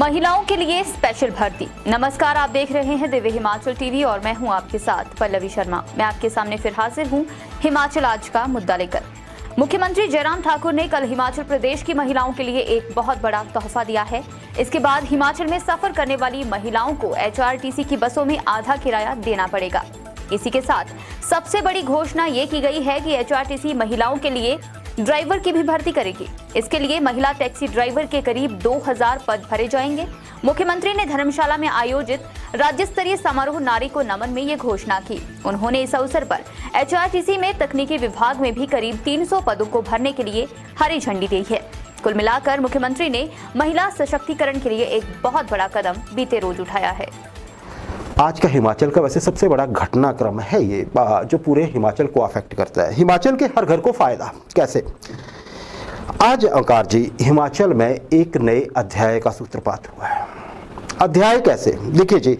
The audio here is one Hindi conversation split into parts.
महिलाओं के लिए स्पेशल भर्ती। नमस्कार, आप देख रहे हैं दिव्य हिमाचल टीवी और मैं हूं आपके साथ पल्लवी शर्मा। मैं आपके सामने फिर हाजिर हूं हिमाचल आज का मुद्दा लेकर। मुख्यमंत्री जयराम ठाकुर ने कल हिमाचल प्रदेश की महिलाओं के लिए एक बहुत बड़ा तोहफा दिया है। इसके बाद हिमाचल में सफर करने वाली महिलाओं को एचआरटीसी की बसों में आधा किराया देना पड़ेगा। इसी के साथ सबसे बड़ी घोषणा ये की गई है कि एचआरटीसी महिलाओं के लिए ड्राइवर की भी भर्ती करेगी। इसके लिए महिला टैक्सी ड्राइवर के करीब 2000 पद भरे जाएंगे। मुख्यमंत्री ने धर्मशाला में आयोजित राज्य स्तरीय समारोह नारी को नमन में ये घोषणा की। उन्होंने इस अवसर पर एचआरटीसी में तकनीकी विभाग में भी करीब 300 पदों को भरने के लिए हरी झंडी दी है। कुल मिलाकर मुख्यमंत्री ने महिला सशक्तिकरण के लिए एक बहुत बड़ा कदम बीते रोज उठाया है। आज का हिमाचल का वैसे सबसे बड़ा घटनाक्रम है ये, जो पूरे हिमाचल को अफेक्ट करता है। हिमाचल के हर घर को फायदा कैसे? आज ओंकार जी, हिमाचल में एक नए अध्याय का सूत्रपात हुआ है। अध्याय कैसे? देखिए जी,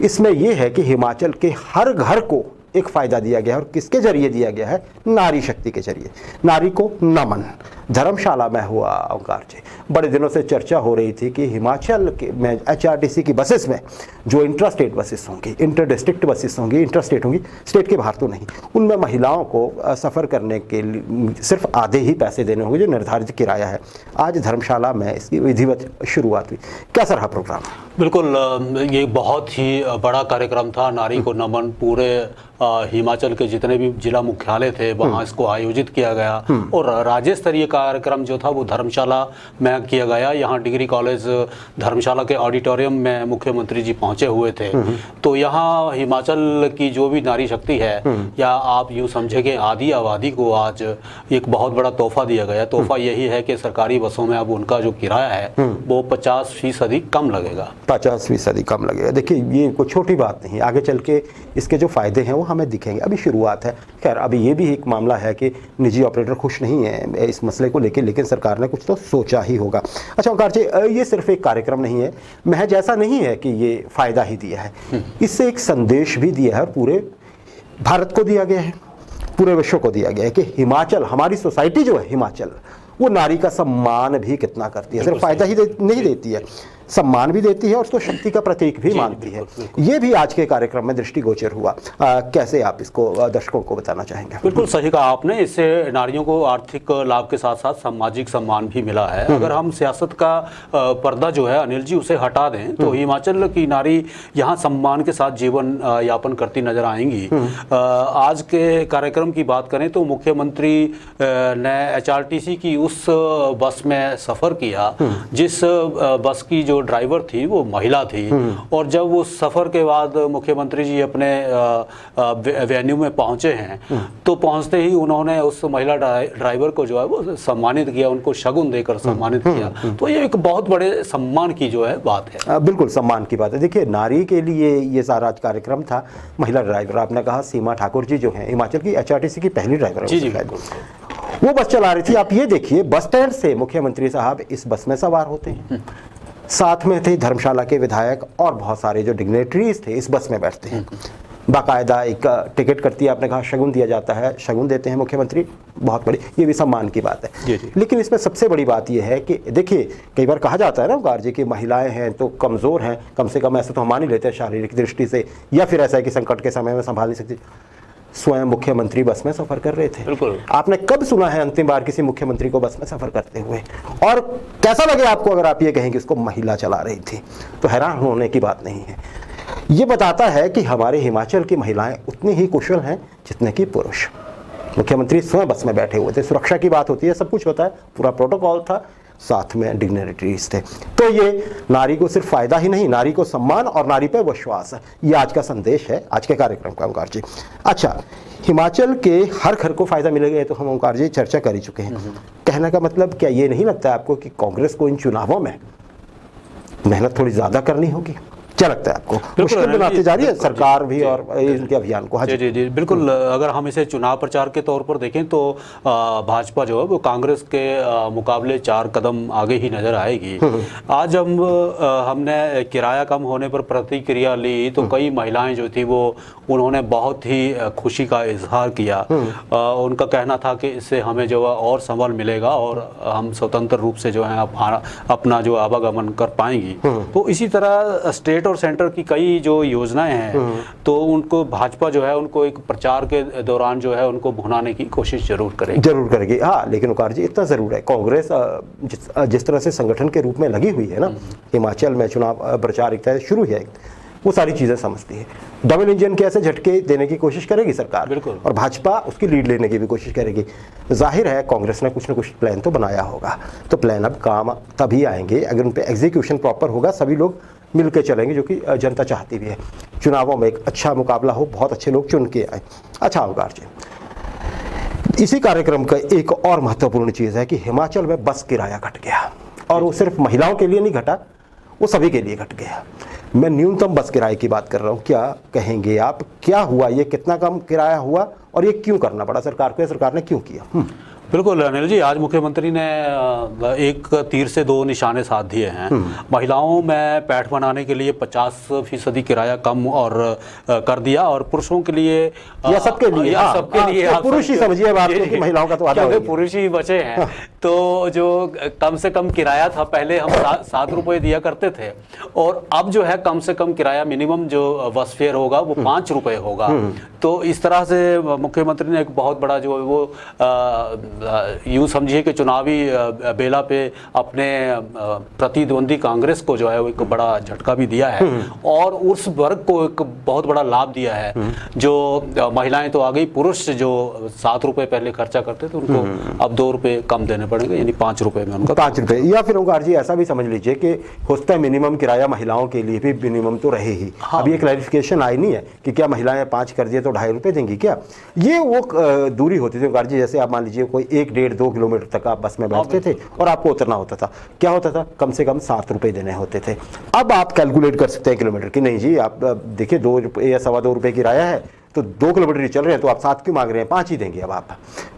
इसमें यह है कि हिमाचल के हर घर को एक फायदा दिया गया है और किसके जरिए दिया गया है? नारी शक्ति के जरिए। नारी को नमन धर्मशाला में हुआ। ओंकार जी, बड़े दिनों से चर्चा हो रही थी कि हिमाचल के में एचआरटीसी की बसेस में जो इंट्रा स्टेट बसेस होंगी, इंटर डिस्ट्रिक्ट बसेस होंगी, इंटर स्टेट होंगी, स्टेट के बाहर तो नहीं, उनमें महिलाओं को सफ़र करने के लिए सिर्फ आधे ही पैसे देने होंगे जो निर्धारित किराया है। आज धर्मशाला में इसकी विधिवत शुरुआत हुई। कैसा रहा प्रोग्राम? बिल्कुल, ये बहुत ही बड़ा कार्यक्रम था। नारी को नमन पूरे हिमाचल के जितने भी जिला मुख्यालय थे वहाँ इसको आयोजित किया गया और राज्य स्तरीय कार्यक्रम जो था वो धर्मशाला में किया गया। यहाँ डिग्री कॉलेज धर्मशाला के ऑडिटोरियम में मुख्यमंत्री जी पहुंचे हुए थे। तो यहाँ हिमाचल की जो भी नारी शक्ति है, या आप यूँ समझे कि आधी आबादी को आज एक बहुत बड़ा तोहफा दिया गया। तोहफा यही है कि सरकारी बसों में अब उनका जो किराया है वो 50% कम लगेगा। 50% कम लगेगा। देखिए, ये कोई छोटी बात नहीं। आगे चल के इसके जो फायदे हैं वो हमें दिखेंगे। अभी शुरुआत है। खैर, अभी ये भी एक मामला है कि निजी ऑपरेटर खुश नहीं है इस मसले को लेकर, लेकिन सरकार ने कुछ तो सोचा ही होगा। अच्छा ओंकार जी, ये सिर्फ एक कार्यक्रम नहीं है, महज ऐसा नहीं है कि ये फायदा ही दिया है, इससे एक संदेश भी दिया है और पूरे भारत को दिया गया है, पूरे विश्व को दिया गया है कि हिमाचल, हमारी सोसाइटी जो है हिमाचल, वो नारी का सम्मान भी कितना करती है। सिर्फ फायदा ही नहीं देती है, सम्मान भी देती है और उसको शक्ति का प्रतीक भी मानती है। ये भी आज के कार्यक्रम में दृष्टिगोचर हुआ। कैसे आप इसको दर्शकों को बताना चाहेंगे? बिल्कुल सही कहा आपने। इससे नारियों को आर्थिक लाभ के साथ साथ सामाजिक सम्मान भी मिला है। अगर हम सियासत का पर्दा जो है अनिल जी उसे हटा दें तो हिमाचल की नारी यहाँ सम्मान के साथ जीवन यापन करती नजर आएंगी। आज के कार्यक्रम की बात करें तो मुख्यमंत्री ने एचआरटीसी की उस बस में सफ़र किया जिस बस की जो ड्राइवर थी वो महिला थी। और जब वो सफ़र के बाद मुख्यमंत्री जी अपने वेन्यू में पहुंचे हैं तो पहुंचते ही उन्होंने उस महिला ड्राइवर को जो है वो सम्मानित किया, उनको शगुन देकर सम्मानित किया। तो ये एक बहुत बड़े सम्मान की जो है बात है। बिल्कुल सम्मान की बात है। देखिए, नारी के लिए ये सारा कार्यक्रम था। महिला ड्राइवर, आपने कहा सीमा ठाकुर जी जो है हिमाचल की एचआरटीसी की पहली ड्राइवर जी, वो बस चला रही थी। आप ये देखिए, बस स्टैंड से मुख्यमंत्री साहब इस बस में सवार होते हैं, साथ में थे धर्मशाला के विधायक और बहुत सारे जो डिग्नेटरीज थे इस बस में बैठते हैं। बाकायदा एक टिकट करती है, आपने कहा शगुन दिया जाता है, शगुन देते हैं मुख्यमंत्री, बहुत बड़ी, ये भी सम्मान की बात है। लेकिन इसमें सबसे बड़ी बात यह है कि देखिए, कई बार कहा जाता है ना ओंकार जी कि महिलाएं हैं तो कमज़ोर हैं, कम से कम ऐसा तो हम मान ही लेते हैं शारीरिक दृष्टि से, या फिर ऐसा है कि संकट के समय में संभाल नहीं सकती। स्वयं मुख्यमंत्री बस में सफर कर रहे थे। बिल्कुल। आपने कब सुना है अंतिम बार किसी मुख्यमंत्री को बस में सफर करते हुए? और कैसा लगे आपको अगर आप ये कहें कि उसको महिला चला रही थी? तो हैरान होने की बात नहीं है। ये बताता है कि हमारे हिमाचल की महिलाएं उतनी ही कुशल हैं जितने कि पुरुष। मुख्यमंत्री स्वयं बस में बैठे हुए थे। सुरक्षा की बात होती है, सब कुछ होता है, पूरा प्रोटोकॉल था, साथ में डिग्निटरीज थे। तो ये नारी को सिर्फ फायदा ही नहीं, नारी को सम्मान और नारी पे विश्वास है। ये आज का संदेश है आज के कार्यक्रम का ओंकार जी। अच्छा, हिमाचल के हर घर को फायदा मिलेगा तो हम ओंकार जी चर्चा कर ही चुके हैं। कहने का मतलब क्या ये नहीं लगता आपको कि कांग्रेस को इन चुनावों में मेहनत थोड़ी ज्यादा करनी होगी? क्या लगता है आपको? मुश्किल बनाते जा रही है सरकार भी और इनके अभियान को? हाँ जी जी जी बिल्कुल। अगर हम इसे चुनाव प्रचार के तौर पर देखें तो भाजपा जो है वो कांग्रेस के मुकाबले 4 कदम आगे ही नजर आएगी। आज हमने किराया कम होने पर प्रतिक्रिया ली तो कई महिलाएं जो थी वो उन्होंने बहुत ही खुशी का इजहार किया। उनका कहना था कि इससे हमें जो है और संबल मिलेगा और हम स्वतंत्र रूप से जो है अपना जो आवागमन कर पाएंगी। तो इसी तरह स्टेट और सेंटर की कई जो योजनाएं हैं तो उनको भाजपा जो है उनको एक प्रचार के दौरान जो है उनको भुनाने की कोशिश जरूर करेगी। हाँ, लेकिन वकार जी इतना जरूर है, कांग्रेस जिस तरह से संगठन के रूप में लगी हुई है ना, हिमाचल में चुनाव प्रचार एक तरह शुरू है, वो सारी चीजें समझती है। डबल इंजन के ऐसे झटके देने की कोशिश करेगी सरकार, बिल्कुल, और भाजपा उसकी लीड लेने की भी कोशिश करेगी। जाहिर है कांग्रेस ने कुछ न कुछ प्लान तो बनाया होगा, तो प्लान अब काम तभी आएंगे अगर उन पे एग्जीक्यूशन प्रॉपर होगा, सभी लोग मिलकर चलेंगे, जो कि जनता चाहती भी है। चुनावों में एक अच्छा मुकाबला हो, बहुत अच्छे लोग चुन के आए। अच्छा ओंकार जी, इसी कार्यक्रम का एक और महत्वपूर्ण चीज है कि हिमाचल में बस किराया घट गया, और वो सिर्फ महिलाओं के लिए नहीं घटा, वो सभी के लिए घट गया। मैं न्यूनतम बस किराए की बात कर रहा हूँ। क्या कहेंगे आप, क्या हुआ, ये कितना कम किराया हुआ और ये क्यों करना पड़ा सरकार को, सरकार ने क्यों किया? बिल्कुल अनिल जी, आज मुख्यमंत्री ने एक तीर से 2 निशाने साध दिए हैं। महिलाओं में पैठ बनाने के लिए 50% किराया कम और कर दिया, और पुरुषों के लिए या सबके लिए, आप पुरुष ही समझिए बात को कि महिलाओं का तो आधा हो गया। पुरुष ही बचे हैं। तो जो कम से कम किराया था, पहले हम 7 रुपए दिया करते थे, और अब जो है कम से कम किराया मिनिमम जो बस फेयर होगा वो 5 रुपए होगा। तो इस तरह से मुख्यमंत्री ने एक बहुत बड़ा जो है वो यूँ समझिए कि चुनावी बेला पे अपने प्रतिद्वंदी कांग्रेस को जो है वो एक बड़ा झटका भी दिया है, और उस वर्ग को एक बहुत बड़ा लाभ दिया है। जो महिलाएं तो आ गई, पुरुष जो 7 रुपए पहले खर्चा करते थे उनको अब 2 रुपए कम देने पड़ेंगे, यानी 5 रुपए में उनका 5 रुपए। या फिर ओंकार जी ऐसा भी समझ लीजिए कि होता है मिनिमम किराया महिलाओं के लिए भी मिनिमम तो रहे ही। हाँ। अभी ये क्लैरिफिकेशन आई नहीं है कि क्या महिलाएं 5 कर दिए तो 2.5 रुपए देंगी क्या। ये वो दूरी होती थी ओंकार जी, जैसे आप मान लीजिए कोई 1-1.5-2 किलोमीटर तक आप बस में बैठते थे और आपको उतरना होता था, क्या होता था, कम से कम 7 रुपए देने होते थे। अब आप कैलकुलेट कर सकते हैं किलोमीटर की, नहीं जी आप देखिए 2 रुपये या 2.25 रुपये किराया है तो 2 किलोमीटर ही चल रहे हैं, तो आप 7 क्यों मांग रहे हैं, 5 ही देंगे अब आप,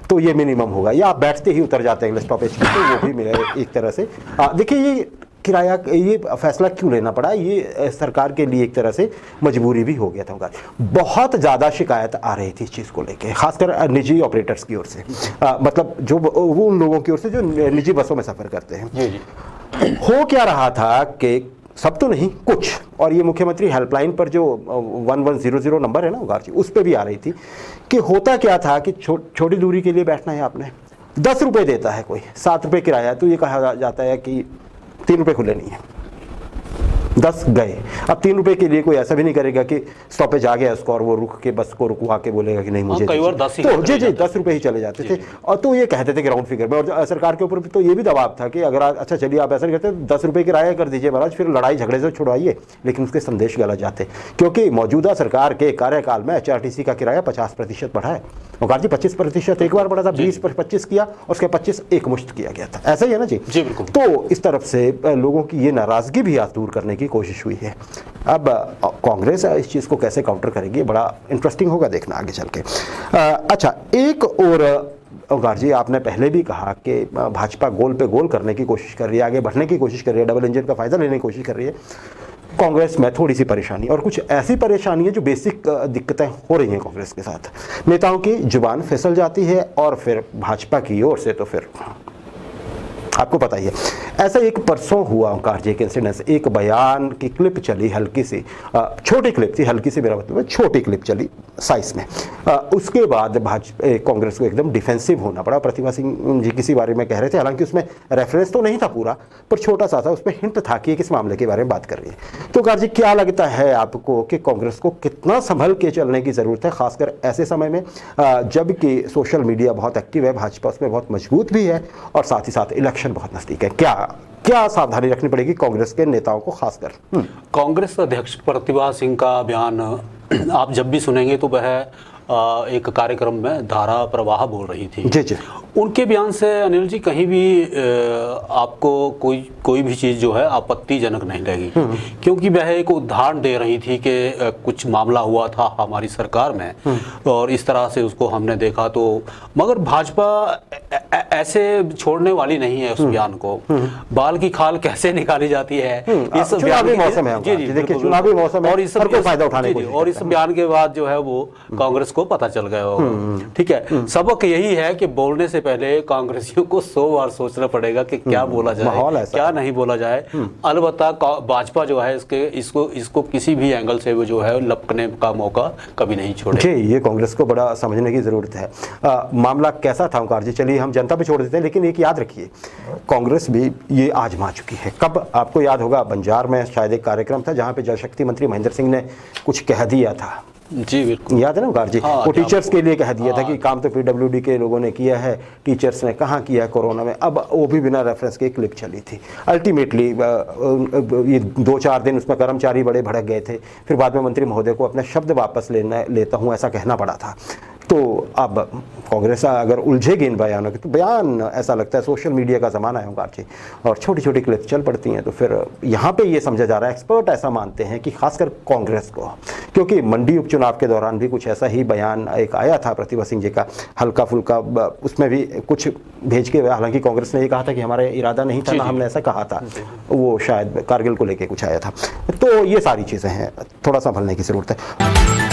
तो ये मिनिमम होगा। या आप बैठते ही उतर जाते हैं अगले स्टॉपेज की, तो वो भी मिले एक तरह से। देखिए ये किराया, ये फैसला क्यों लेना पड़ा, ये सरकार के लिए एक तरह से मजबूरी भी हो गया था। बहुत ज़्यादा शिकायत आ रही थी इस चीज़ को लेके, खासकर निजी ऑपरेटर्स की ओर से, मतलब जो वो उन लोगों की ओर से जो निजी बसों में सफ़र करते हैं। जी जी। हो क्या रहा था कि सब तो नहीं कुछ, और ये मुख्यमंत्री हेल्पलाइन पर जो 1100 नंबर है ना उगार जी, उस पर भी आ रही थी कि होता क्या था कि छोटी दूरी के लिए बैठना है आपने, 10 रुपये देता है कोई, 7 रुपये किराया, तो ये कहा जाता है कि 3 रुपये खुले नहीं है, 10 गए। अब 3 रुपए के लिए कोई ऐसा भी नहीं करेगा कि स्टॉपेज आ गया उसको और वो रुक के बस को रुकवा के बोलेगा कि नहीं मुझे, कई बार 10 ही, तो जी 10 रुपए ही चले जाते थे। और तो ये कहते थे ग्राउंड फिगर में, और सरकार के ऊपर तो ये भी दबाव था कि अगर अच्छा चलिए आप ऐसा नहीं करते 10 रुपए किराया कर दीजिए महाराज, फिर लड़ाई झगड़े से छुड़वाइए, लेकिन उसके संदेश गलत जाते, क्योंकि मौजूदा सरकार के कार्यकाल में HRTC का किराया 50% बढ़ा है ओंकार जी, 25% एक बार बढ़ा था, 20 पर 25 किया, और उसके 25 एक मुश्त किया गया था, ऐसा ही है ना जी। जी बिल्कुल। तो इस तरफ से लोगों की ये नाराजगी भी आज दूर करने की कोशिश हुई है। अब कांग्रेस इस चीज़ को कैसे काउंटर करेगी, बड़ा इंटरेस्टिंग होगा देखना आगे चल के। अच्छा, एक और ओंकार जी, आपने पहले भी कहा कि भाजपा गोल पे गोल करने की कोशिश कर रही है, आगे बढ़ने की कोशिश कर रही है, डबल इंजन का फायदा लेने की कोशिश कर रही है। कांग्रेस में थोड़ी सी परेशानी, और कुछ ऐसी परेशानी है जो बेसिक दिक्कतें हो रही हैं कांग्रेस के साथ। नेताओं की जुबान फिसल जाती है, और फिर भाजपा की ओर से तो फिर आपको पता ही है। ऐसा एक परसों हुआ ओंकार जी, एक इंसिडेंस, एक बयान की क्लिप चली, हल्की सी छोटी क्लिप थी, हल्की सी मेरा मतलब है छोटी क्लिप चली साइज में। उसके बाद कांग्रेस को एकदम डिफेंसिव होना पड़ा। प्रतिभा सिंह जी किसी बारे में कह रहे थे, हालांकि उसमें रेफरेंस तो नहीं था पूरा, पर छोटा सा था, उसमें हिंट था कि किस मामले के बारे में बात कर रही है। तो ओंकार जी क्या लगता है आपको कि कांग्रेस को कितना संभल के चलने की ज़रूरत है, खासकर ऐसे समय में जबकि सोशल मीडिया बहुत एक्टिव है, भाजपा उसमें बहुत मजबूत भी है, और साथ ही साथ इलेक्शन बहुत नजदीक है। क्या सावधानी रखनी पड़ेगी कांग्रेस के नेताओं को खासकर? कांग्रेस अध्यक्ष प्रतिभा सिंह का बयान आप जब भी सुनेंगे तो वह एक कार्यक्रम में धारा प्रवाह बोल रही थी। जी जी। उनके बयान से अनिल जी कहीं भी आपको कोई भी चीज़ जो है आपत्तिजनक नहीं लगी, क्योंकि वह एक उदाहरण दे रही थी कि कुछ मामला हुआ था हमारी सरकार में और इस तरह से उसको हमने देखा। तो मगर भाजपा ऐसे छोड़ने वाली नहीं है उस बयान को। बाल की खाल कैसे निकाली जाती है इस चुनावी मौसम है। जी जी, देखिए चुनावी मौसम है और इस पर फायदा उठाने की और इस बयान के बाद जो है वो कांग्रेस को पता चल गया होगा। ठीक है, सबक यही है कि बोलने से पहले कांग्रेसियों को 100 बार सोचना पड़ेगा कि क्या बोला जाए क्या नहीं बोला जाए। अलबत्ता भाजपा जो है इसको किसी भी एंगल से वो जो है लपकने का मौका कभी नहीं छोड़े। ये कांग्रेस को बड़ा समझने की जरूरत है। मामला कैसा था ओंकार जी, चलिए हम जनता पे छोड़ देते हैं, लेकिन एक याद रखिए कांग्रेस भी ये आजमा चुकी है। कब आपको याद होगा, बंजार में शायद एक कार्यक्रम था जहां पे जल शक्ति मंत्री महेंद्र सिंह ने कुछ कह दिया था। जी बिल्कुल याद है ना ओंकार जी? वो टीचर्स के लिए कह दिया था कि काम तो पीडब्ल्यूडी के लोगों ने किया है, टीचर्स ने कहाँ किया कोरोना में। अब वो भी बिना रेफरेंस के क्लिप चली थी। अल्टीमेटली ये 2-4 दिन उसमें कर्मचारी बड़े भड़क गए थे, फिर बाद में मंत्री महोदय को अपने शब्द वापस लेता हूँ ऐसा कहना पड़ा था। तो अब कांग्रेस अगर उलझेगी इन बयानों के, तो बयान ऐसा लगता है सोशल मीडिया का ज़माना है ओंकार जी, और छोटी छोटी क्लिप्स चल पड़ती हैं। तो फिर यहाँ पे ये समझा जा रहा है, एक्सपर्ट ऐसा मानते हैं कि खासकर कांग्रेस को, क्योंकि मंडी उपचुनाव के दौरान भी कुछ ऐसा ही बयान एक आया था प्रतिभा सिंह जी का, हल्का फुल्का, उसमें भी कुछ भेज के, हालांकि कांग्रेस ने ये कहा था कि हमारा इरादा नहीं था, ना हमने ऐसा कहा था, वो शायद कारगिल को लेके कुछ आया था। तो ये सारी चीज़ें हैं, थोड़ा संभलने की ज़रूरत है।